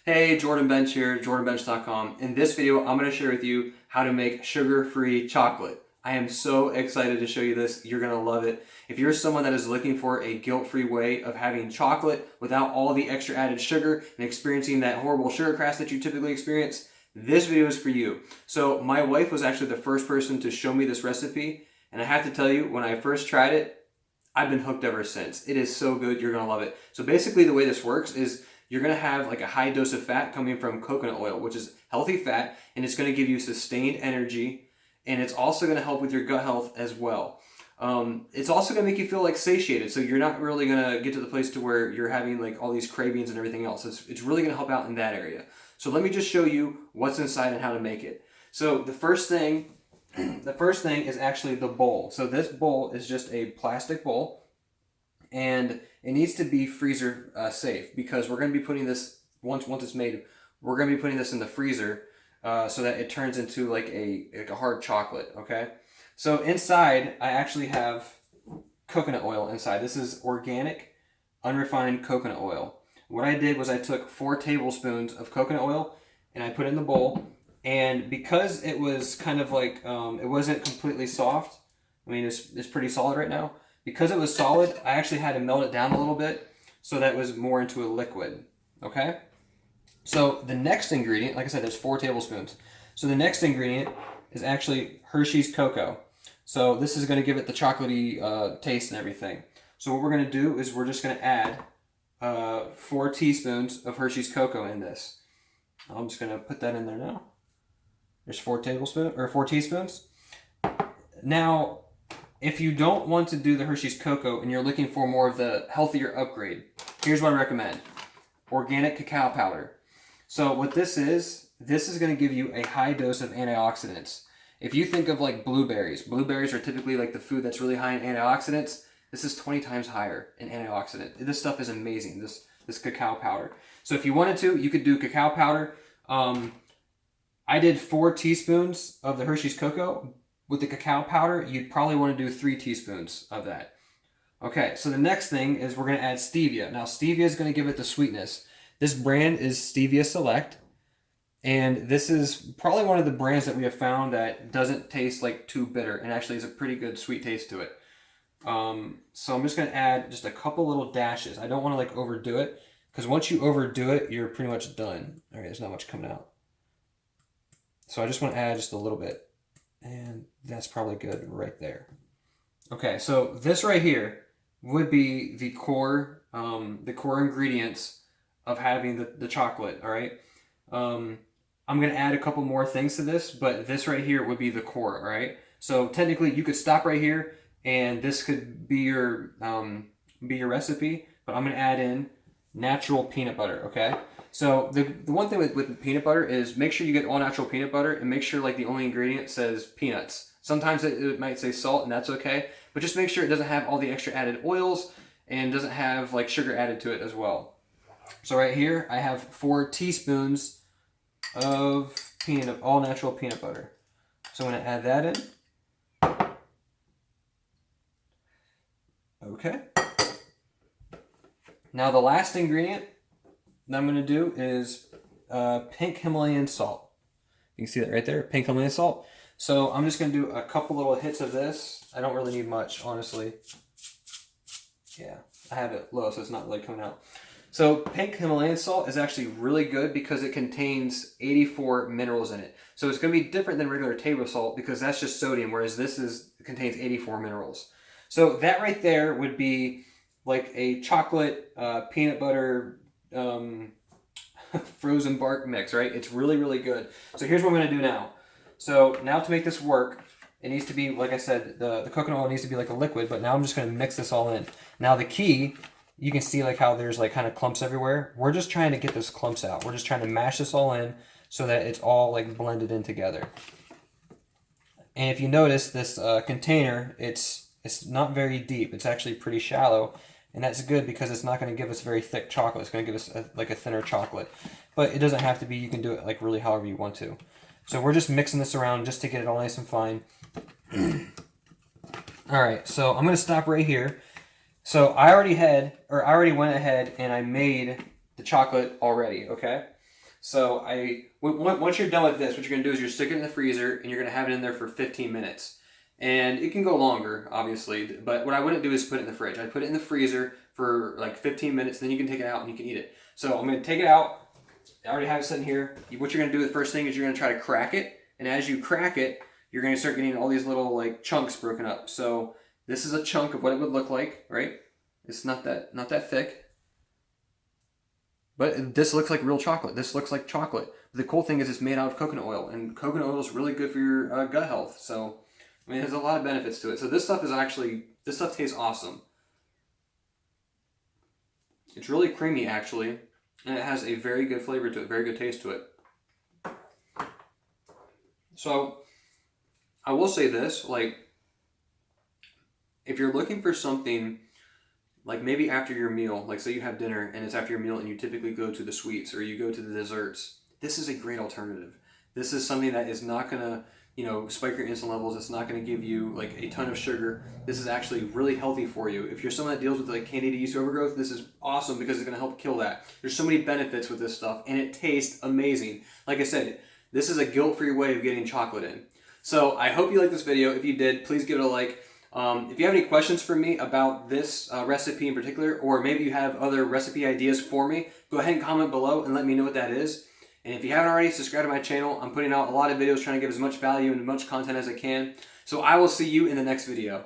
Hey, Jordan Bench here, jordanbench.com. In this video, I'm going to share with you how to make sugar-free chocolate. I am so excited to show you this. You're going to love it. If you're someone that is looking for a guilt-free way of having chocolate without all the extra added sugar and experiencing that horrible sugar crash that you typically experience, this video is for you. So my wife was actually the first person to show me this recipe, and I have to tell you, when I first tried it, I've been hooked ever since. It is so good, you're going to love it. So basically the way this works is you're going to have like a high dose of fat coming from coconut oil, which is healthy fat, and it's going to give you sustained energy, and it's also going to help with your gut health as well. It's also going to make you feel like satiated, so you're not really going to get to the place to where you're having like all these cravings and everything else. It's really going to help out in that area. So let me just show you what's inside and how to make it. So the first thing is actually the bowl. So this bowl is just a plastic bowl, and it needs to be freezer safe, because we're going to be putting this, once it's made, we're going to be putting this in the freezer so that it turns into like a hard chocolate, okay? So inside, I actually have coconut oil inside. This is organic, unrefined coconut oil. What I did was I took 4 tablespoons of coconut oil and I put it in the bowl, and because it was kind of like, it wasn't completely soft, I mean, it's pretty solid right now. Because it was solid, I actually had to melt it down a little bit so that it was more into a liquid, okay? So the next ingredient, like I said, there's 4 tablespoons. So the next ingredient is actually Hershey's Cocoa. So this is going to give it the chocolatey taste and everything. So what we're going to do is we're just going to add 4 teaspoons of Hershey's Cocoa in this. I'm just going to put that in there now. There's 4 teaspoons. Now, if you don't want to do the Hershey's Cocoa and you're looking for more of the healthier upgrade, here's what I recommend. Organic cacao powder. So what this is going to give you a high dose of antioxidants. If you think of like blueberries are typically like the food that's really high in antioxidants. This is 20 times higher in antioxidant. This stuff is amazing, this cacao powder. So if you wanted to, you could do cacao powder. I did 4 teaspoons of the Hershey's Cocoa. With the cacao powder, you'd probably want to do 3 teaspoons of that. Okay, so the next thing is we're going to add stevia. Now, stevia is going to give it the sweetness. This brand is Stevia Select, and this is probably one of the brands that we have found that doesn't taste like too bitter, and actually has a pretty good sweet taste to it. So I'm just going to add just a couple little dashes. I don't want to like overdo it, because once you overdo it, you're pretty much done. All right, there's not much coming out. So I just want to add just a little bit. And that's probably good right there. Okay, so this right here would be the core ingredients of having the chocolate, all right? I'm going to add a couple more things to this, but this right here would be the core, all right? So technically, you could stop right here, and this could be your recipe, but I'm going to add in natural peanut butter, okay? So the one thing with peanut butter is make sure you get all natural peanut butter, and make sure like the only ingredient says peanuts. Sometimes it might say salt, and that's okay, but just make sure it doesn't have all the extra added oils and doesn't have like sugar added to it as well. So right here I have 4 teaspoons of all natural peanut butter. So I'm going to add that in. Okay. Now the last ingredient that I'm going to do is Pink Himalayan Salt. You can see that right there, Pink Himalayan Salt. So I'm just going to do a couple little hits of this. I don't really need much, honestly. Yeah, I have it low, so it's not really coming out. So Pink Himalayan Salt is actually really good because it contains 84 minerals in it. So it's going to be different than regular table salt because that's just sodium, whereas this contains 84 minerals. So that right there would be like a chocolate peanut butter frozen bark mix, right? It's really, really good. So here's what I'm going to do now. So now to make this work, it needs to be, like I said, the coconut oil needs to be like a liquid, but now I'm just going to mix this all in. Now the key, you can see like how there's like kind of clumps everywhere. We're just trying to get those clumps out. We're just trying to mash this all in so that it's all like blended in together. And if you notice this container, it's not very deep. It's actually pretty shallow. And that's good because it's not going to give us very thick chocolate. It's going to give us like a thinner chocolate. But it doesn't have to be. You can do it like really however you want to. So we're just mixing this around just to get it all nice and fine. All right, so I'm going to stop right here. So I already went ahead and I made the chocolate already, okay? So once you're done with this, what you're gonna do is you're stick it in the freezer and you're gonna have it in there for 15 minutes. And it can go longer, obviously, but what I wouldn't do is put it in the fridge. I'd put it in the freezer for like 15 minutes, then you can take it out and you can eat it. So I'm gonna take it out. I already have it sitting here. What you're gonna do the first thing is you're gonna try to crack it, and as you crack it, you're gonna start getting all these little like chunks broken up. So this is a chunk of what it would look like, right? It's not that thick, but this looks like real chocolate. This looks like chocolate. The cool thing is it's made out of coconut oil, and coconut oil is really good for your gut health. So I mean, there's a lot of benefits to it. So this stuff tastes awesome. It's really creamy actually, and it has a very good flavor to it, very good taste to it. So I will say this, like, if you're looking for something, like maybe after your meal, like say you have dinner and it's after your meal and you typically go to the sweets or you go to the desserts, this is a great alternative. This is something that is not gonna, spike your insulin levels. It's not gonna give you like a ton of sugar. This is actually really healthy for you. If you're someone that deals with like candida yeast overgrowth, this is awesome because it's gonna help kill that. There's so many benefits with this stuff and it tastes amazing. Like I said, this is a guilt-free way of getting chocolate in. So I hope you liked this video. If you did, please give it a like. If you have any questions for me about this recipe in particular, or maybe you have other recipe ideas for me, go ahead and comment below and let me know what that is. And if you haven't already, subscribe to my channel. I'm putting out a lot of videos trying to give as much value and as much content as I can. So I will see you in the next video.